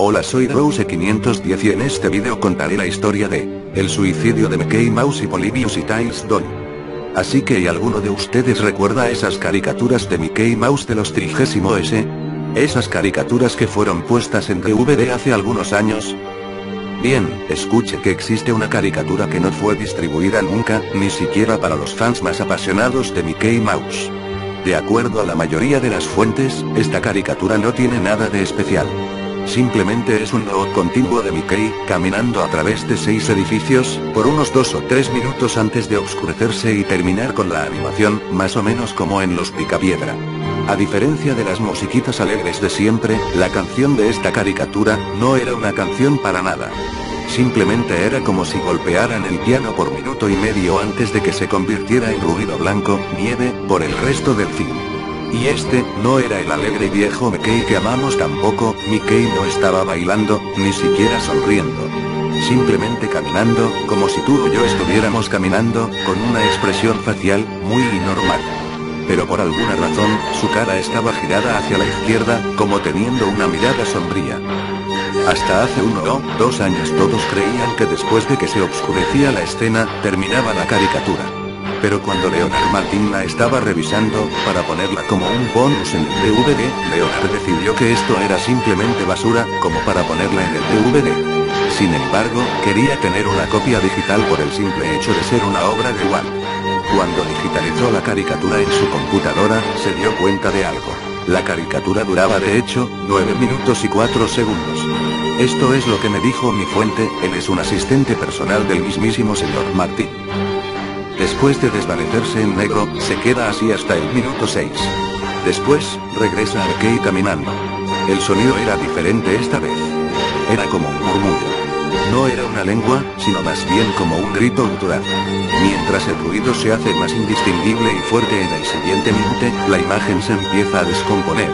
Hola, soy Rose510 y en este video contaré la historia de el suicidio de Mickey Mouse y Polybius y Tails Doll. Así que ¿y alguno de ustedes recuerda esas caricaturas de Mickey Mouse de los 30S? Esas caricaturas que fueron puestas en DVD hace algunos años. Bien, escuche que existe una caricatura que no fue distribuida nunca, ni siquiera para los fans más apasionados de Mickey Mouse. De acuerdo a la mayoría de las fuentes, esta caricatura no tiene nada de especial. Simplemente es un road continuo de Mickey, caminando a través de 6 edificios, por unos 2 o 3 minutos antes de oscurecerse y terminar con la animación, más o menos como en Los Picapiedra. A diferencia de las musiquitas alegres de siempre, la canción de esta caricatura, no era una canción para nada. Simplemente era como si golpearan el piano por minuto y medio antes de que se convirtiera en ruido blanco, nieve, por el resto del film. Y este, no era el alegre y viejo Mickey que amamos tampoco. Mickey no estaba bailando, ni siquiera sonriendo. Simplemente caminando, como si tú o yo estuviéramos caminando, con una expresión facial, muy normal. Pero por alguna razón, su cara estaba girada hacia la izquierda, como teniendo una mirada sombría. Hasta hace 1 o 2 años todos creían que después de que se oscurecía la escena, terminaba la caricatura. Pero cuando Leonard Maltin la estaba revisando, para ponerla como un bonus en el DVD, Leonard decidió que esto era simplemente basura, como para ponerla en el DVD. Sin embargo, quería tener una copia digital por el simple hecho de ser una obra de Walt. Cuando digitalizó la caricatura en su computadora, se dio cuenta de algo. La caricatura duraba de hecho, 9 minutos y 4 segundos. Esto es lo que me dijo mi fuente, él es un asistente personal del mismísimo señor Martin. Después de desvanecerse en negro, se queda así hasta el minuto 6. Después, regresa a Mickey caminando. El sonido era diferente esta vez. Era como un murmullo. No era una lengua, sino más bien como un grito gutural. Mientras el ruido se hace más indistinguible y fuerte en el siguiente minuto, la imagen se empieza a descomponer.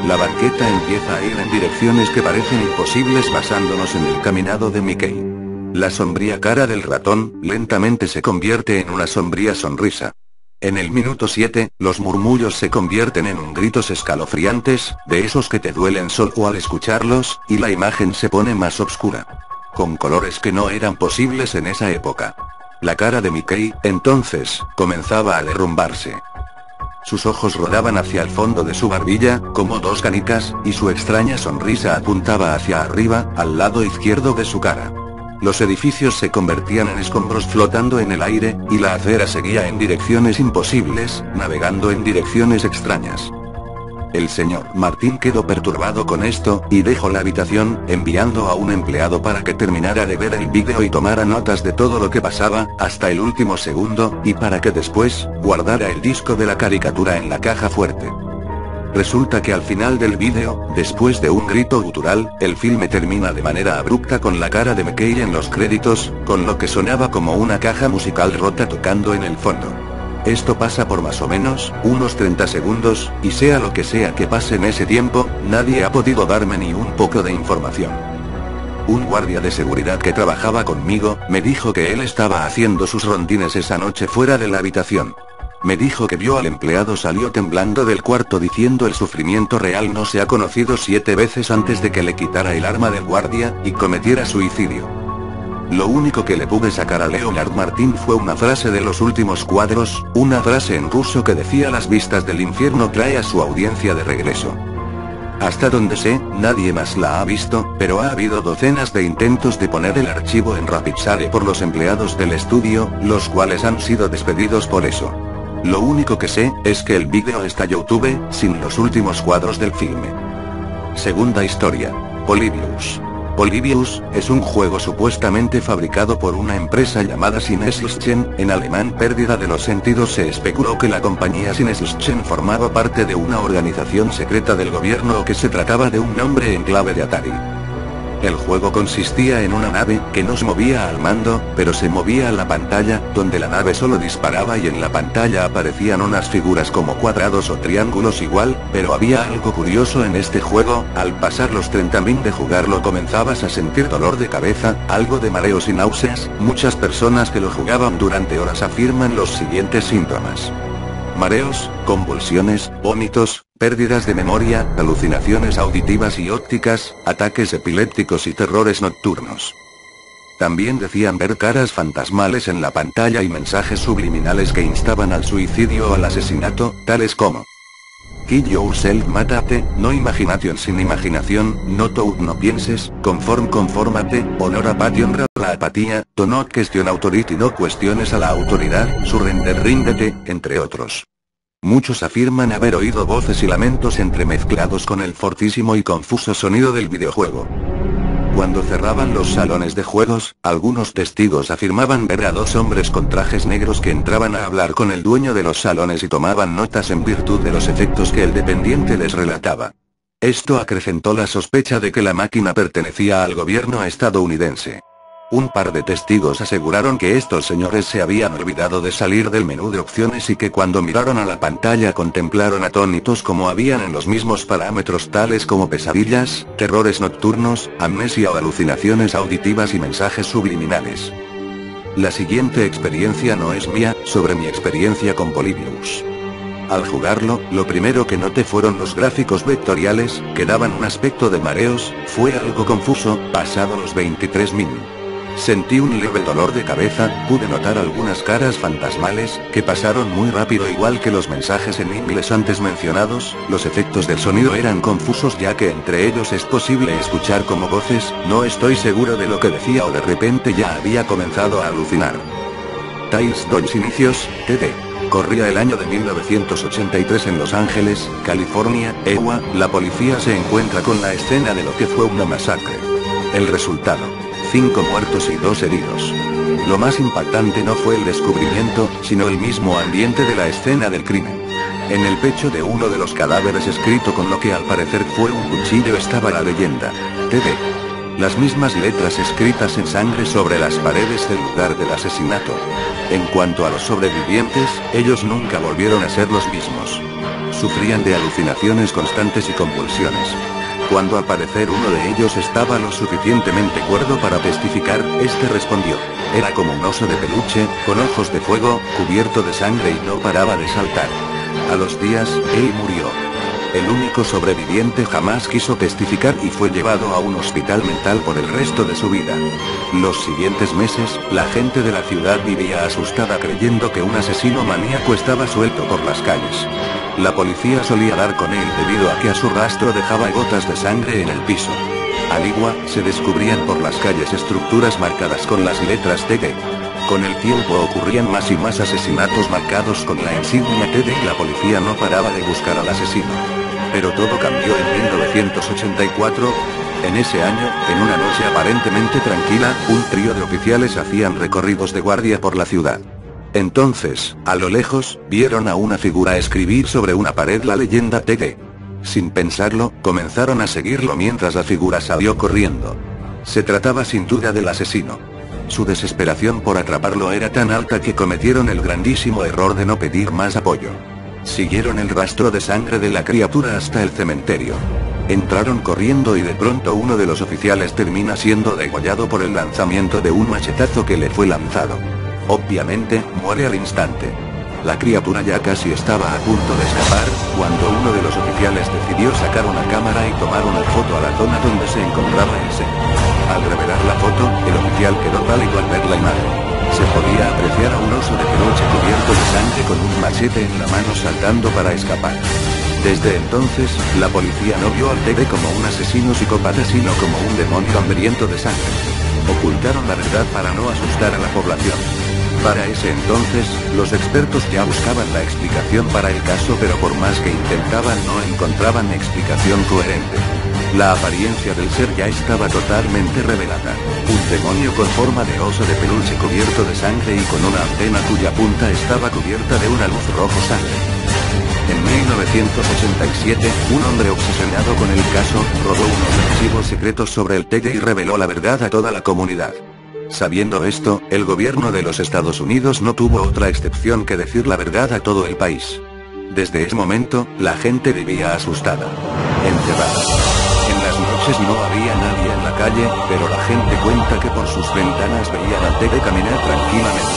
La banqueta empieza a ir en direcciones que parecen imposibles basándonos en el caminado de Mickey. La sombría cara del ratón, lentamente se convierte en una sombría sonrisa. En el minuto 7, los murmullos se convierten en un gritos escalofriantes, de esos que te duelen solo al escucharlos, y la imagen se pone más oscura. Con colores que no eran posibles en esa época. La cara de Mickey, entonces, comenzaba a derrumbarse. Sus ojos rodaban hacia el fondo de su barbilla, como 2 canicas, y su extraña sonrisa apuntaba hacia arriba, al lado izquierdo de su cara. Los edificios se convertían en escombros flotando en el aire, y la acera seguía en direcciones imposibles, navegando en direcciones extrañas. El señor Martin quedó perturbado con esto, y dejó la habitación, enviando a un empleado para que terminara de ver el vídeo y tomara notas de todo lo que pasaba, hasta el último segundo, y para que después, guardara el disco de la caricatura en la caja fuerte. Resulta que al final del vídeo, después de un grito gutural, el filme termina de manera abrupta con la cara de Mickey en los créditos, con lo que sonaba como una caja musical rota tocando en el fondo. Esto pasa por más o menos, unos 30 segundos, y sea lo que sea que pase en ese tiempo, nadie ha podido darme ni un poco de información. Un guardia de seguridad que trabajaba conmigo, me dijo que él estaba haciendo sus rondines esa noche fuera de la habitación. Me dijo que vio al empleado salió temblando del cuarto diciendo el sufrimiento real no se ha conocido 7 veces antes de que le quitara el arma del guardia, y cometiera suicidio. Lo único que le pude sacar a Leonard Maltin fue una frase de los últimos cuadros, una frase en ruso que decía las vistas del infierno trae a su audiencia de regreso. Hasta donde sé, nadie más la ha visto, pero ha habido docenas de intentos de poner el archivo en RapidShare por los empleados del estudio, los cuales han sido despedidos por eso. Lo único que sé, es que el vídeo está en YouTube, sin los últimos cuadros del filme. Segunda historia. Polybius. Polybius, es un juego supuestamente fabricado por una empresa llamada Sinneslchen, en alemán pérdida de los sentidos. Se especuló que la compañía Sinneslchen formaba parte de una organización secreta del gobierno o que se trataba de un nombre en clave de Atari. El juego consistía en una nave, que no se movía al mando, pero se movía a la pantalla, donde la nave solo disparaba y en la pantalla aparecían unas figuras como cuadrados o triángulos igual, pero había algo curioso en este juego, al pasar los 30.000 de jugarlo comenzabas a sentir dolor de cabeza, algo de mareos y náuseas. Muchas personas que lo jugaban durante horas afirman los siguientes síntomas. mareos, convulsiones, vómitos, pérdidas de memoria, alucinaciones auditivas y ópticas, ataques epilépticos y terrores nocturnos. También decían ver caras fantasmales en la pantalla y mensajes subliminales que instaban al suicidio o al asesinato, tales como: Kill yourself, mátate, no imagination sin imaginación, no thought no pienses, confórmate, honor apathy honra la apatía, do not question authority no cuestiones a la autoridad, surrender ríndete, entre otros. Muchos afirman haber oído voces y lamentos entremezclados con el fortísimo y confuso sonido del videojuego. Cuando cerraban los salones de juegos, algunos testigos afirmaban ver a dos hombres con trajes negros que entraban a hablar con el dueño de los salones y tomaban notas en virtud de los efectos que el dependiente les relataba. Esto acrecentó la sospecha de que la máquina pertenecía al gobierno estadounidense. Un par de testigos aseguraron que estos señores se habían olvidado de salir del menú de opciones y que cuando miraron a la pantalla contemplaron atónitos cómo habían en los mismos parámetros tales como pesadillas, terrores nocturnos, amnesia o alucinaciones auditivas y mensajes subliminales. La siguiente experiencia no es mía, sobre mi experiencia con Polybius. Al jugarlo, lo primero que noté fueron los gráficos vectoriales, que daban un aspecto de mareos, fue algo confuso, pasado los 23 min. Sentí un leve dolor de cabeza, pude notar algunas caras fantasmales, que pasaron muy rápido igual que los mensajes en inglés antes mencionados, los efectos del sonido eran confusos ya que entre ellos es posible escuchar como voces, no estoy seguro de lo que decía o de repente ya había comenzado a alucinar. Tales Dolls Inicios, TD. Corría el año de 1983 en Los Ángeles, California, EUA, la policía se encuentra con la escena de lo que fue una masacre. El resultado: 5 muertos y 2 heridos. Lo más impactante no fue el descubrimiento, sino el mismo ambiente de la escena del crimen. En el pecho de uno de los cadáveres escrito con lo que al parecer fue un cuchillo estaba la leyenda: TD. Las mismas letras escritas en sangre sobre las paredes del lugar del asesinato. En cuanto a los sobrevivientes, ellos nunca volvieron a ser los mismos. Sufrían de alucinaciones constantes y convulsiones. Cuando al parecer uno de ellos estaba lo suficientemente cuerdo para testificar, este respondió: era como un oso de peluche, con ojos de fuego, cubierto de sangre y no paraba de saltar. A los días, él murió. El único sobreviviente jamás quiso testificar y fue llevado a un hospital mental por el resto de su vida. Los siguientes meses, la gente de la ciudad vivía asustada creyendo que un asesino maníaco estaba suelto por las calles. La policía solía dar con él debido a que a su rastro dejaba gotas de sangre en el piso. Al igual, se descubrían por las calles estructuras marcadas con las letras TD. Con el tiempo ocurrían más y más asesinatos marcados con la insignia TD y la policía no paraba de buscar al asesino. Pero todo cambió en 1984. En ese año, en una noche aparentemente tranquila, un trío de oficiales hacían recorridos de guardia por la ciudad. Entonces, a lo lejos, vieron a una figura escribir sobre una pared la leyenda TD. Sin pensarlo, comenzaron a seguirlo mientras la figura salió corriendo. Se trataba sin duda del asesino. Su desesperación por atraparlo era tan alta que cometieron el grandísimo error de no pedir más apoyo. Siguieron el rastro de sangre de la criatura hasta el cementerio. Entraron corriendo y de pronto uno de los oficiales termina siendo degollado por el lanzamiento de un machetazo que le fue lanzado. Obviamente, muere al instante. La criatura ya casi estaba a punto de escapar, cuando uno de los oficiales decidió sacar una cámara y tomar una foto a la zona donde se encontraba el ser. Al revelar la foto, el oficial quedó pálido al ver la imagen. Se podía apreciar a un oso de peluche cubierto de sangre con un machete en la mano saltando para escapar. Desde entonces, la policía no vio al TD como un asesino psicópata sino como un demonio hambriento de sangre. Ocultaron la verdad para no asustar a la población. Para ese entonces, los expertos ya buscaban la explicación para el caso pero por más que intentaban no encontraban explicación coherente. La apariencia del ser ya estaba totalmente revelada. Un demonio con forma de oso de peluche cubierto de sangre y con una antena cuya punta estaba cubierta de una luz rojo sangre. En 1987, un hombre obsesionado con el caso, robó unos archivos secretos sobre el TD y reveló la verdad a toda la comunidad. Sabiendo esto, el gobierno de los Estados Unidos no tuvo otra excepción que decir la verdad a todo el país. Desde ese momento, la gente vivía asustada. Encerrada. En las noches no había nadie en la calle, pero la gente cuenta que por sus ventanas veían al TD caminar tranquilamente.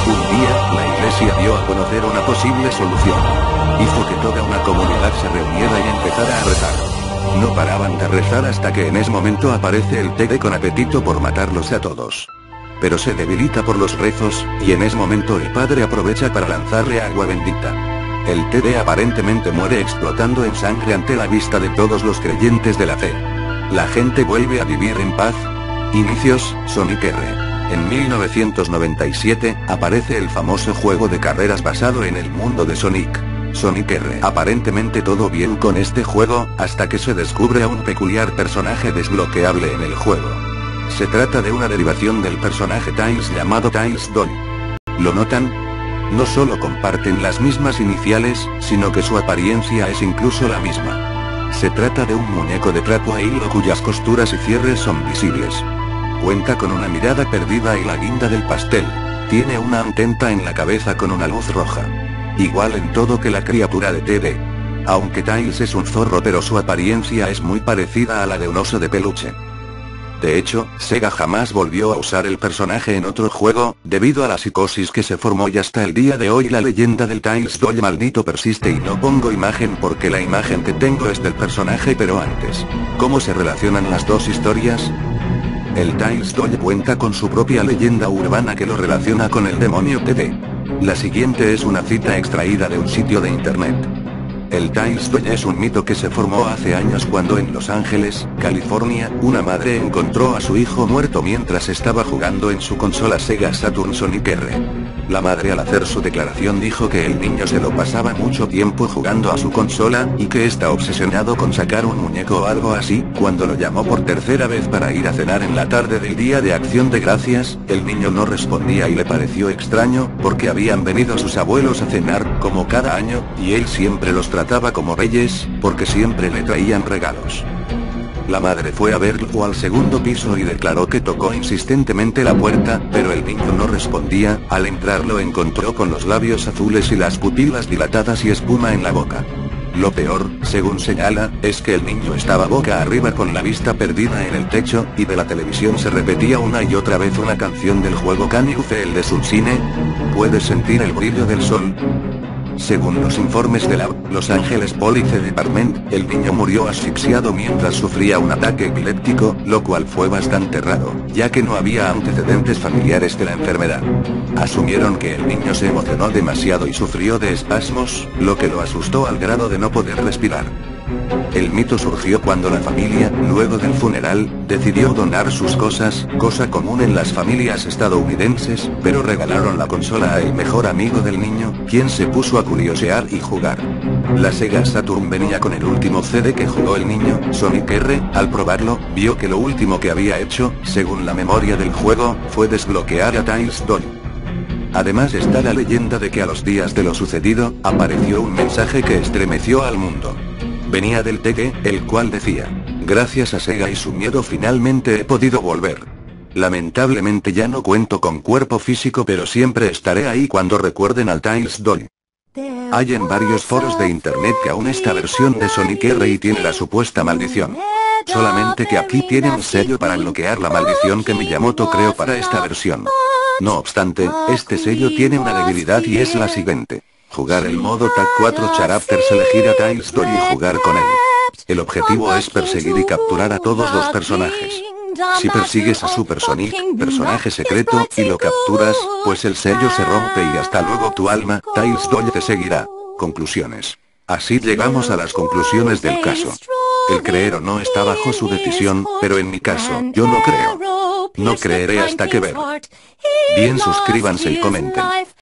Un día, la iglesia dio a conocer una posible solución. Hizo que toda una comunidad se reuniera y empezara a rezar. No paraban de rezar hasta que en ese momento aparece el TD con apetito por matarlos a todos. Pero se debilita por los rezos, y en ese momento el padre aprovecha para lanzarle agua bendita. El TD aparentemente muere explotando en sangre ante la vista de todos los creyentes de la fe. La gente vuelve a vivir en paz. Inicios, Sonic R. En 1997, aparece el famoso juego de carreras basado en el mundo de Sonic. Sonic R. Aparentemente todo bien con este juego, hasta que se descubre a un peculiar personaje desbloqueable en el juego. Se trata de una derivación del personaje Tails llamado Tails Doll. ¿Lo notan? No solo comparten las mismas iniciales, sino que su apariencia es incluso la misma. Se trata de un muñeco de trapo a hilo cuyas costuras y cierres son visibles. Cuenta con una mirada perdida y la guinda del pastel. Tiene una antena en la cabeza con una luz roja. Igual en todo que la criatura de TD. Aunque Tails es un zorro, pero su apariencia es muy parecida a la de un oso de peluche. De hecho, Sega jamás volvió a usar el personaje en otro juego, debido a la psicosis que se formó, y hasta el día de hoy la leyenda del Tails Doll maldito persiste. Y no pongo imagen porque la imagen que tengo es del personaje, pero antes. ¿Cómo se relacionan las dos historias? El Tails Doll cuenta con su propia leyenda urbana que lo relaciona con el demonio TD. La siguiente es una cita extraída de un sitio de internet. El Tails Doll es un mito que se formó hace años cuando en Los Ángeles, California, una madre encontró a su hijo muerto mientras estaba jugando en su consola Sega Saturn Sonic R. La madre, al hacer su declaración, dijo que el niño se lo pasaba mucho tiempo jugando a su consola, y que está obsesionado con sacar un muñeco o algo así. Cuando lo llamó por tercera vez para ir a cenar en la tarde del Día de Acción de Gracias, el niño no respondía y le pareció extraño, porque habían venido sus abuelos a cenar, como cada año, y él siempre los trataba como reyes, porque siempre le traían regalos. La madre fue a verlo al segundo piso y declaró que tocó insistentemente la puerta, pero el niño no respondía. Al entrar lo encontró con los labios azules y las pupilas dilatadas y espuma en la boca. Lo peor, según señala, es que el niño estaba boca arriba con la vista perdida en el techo, y de la televisión se repetía una y otra vez una canción del juego Can You Feel the Sunshine? ¿Puedes sentir el brillo del sol? Según los informes de la Los Angeles Police Department, el niño murió asfixiado mientras sufría un ataque epiléptico, lo cual fue bastante raro, ya que no había antecedentes familiares de la enfermedad. Asumieron que el niño se emocionó demasiado y sufrió de espasmos, lo que lo asustó al grado de no poder respirar. El mito surgió cuando la familia, luego del funeral, decidió donar sus cosas, cosa común en las familias estadounidenses, pero regalaron la consola al mejor amigo del niño, quien se puso a curiosear y jugar. La Sega Saturn venía con el último CD que jugó el niño, Sonic R. Al probarlo, vio que lo último que había hecho, según la memoria del juego, fue desbloquear a Tails Doll. Además está la leyenda de que a los días de lo sucedido, apareció un mensaje que estremeció al mundo. Venía del TD, el cual decía: gracias a Sega y su miedo finalmente he podido volver. Lamentablemente ya no cuento con cuerpo físico, pero siempre estaré ahí cuando recuerden al Tails Doll. Hay en varios foros de internet que aún esta versión de Sonic R y tiene la supuesta maldición. Solamente que aquí tiene un sello para bloquear la maldición que Miyamoto creó para esta versión. No obstante, este sello tiene una debilidad y es la siguiente. Jugar el modo Tag 4 Chapters, elegir a Tails Doll y jugar con él. El objetivo es perseguir y capturar a todos los personajes. Si persigues a Super Sonic, personaje secreto, y lo capturas, pues el sello se rompe y hasta luego tu alma, Tails Doll, te seguirá. Conclusiones. Así llegamos a las conclusiones del caso. El creer o no está bajo su decisión, pero en mi caso, yo no creo. No creeré hasta que ver. Bien, suscríbanse y comenten.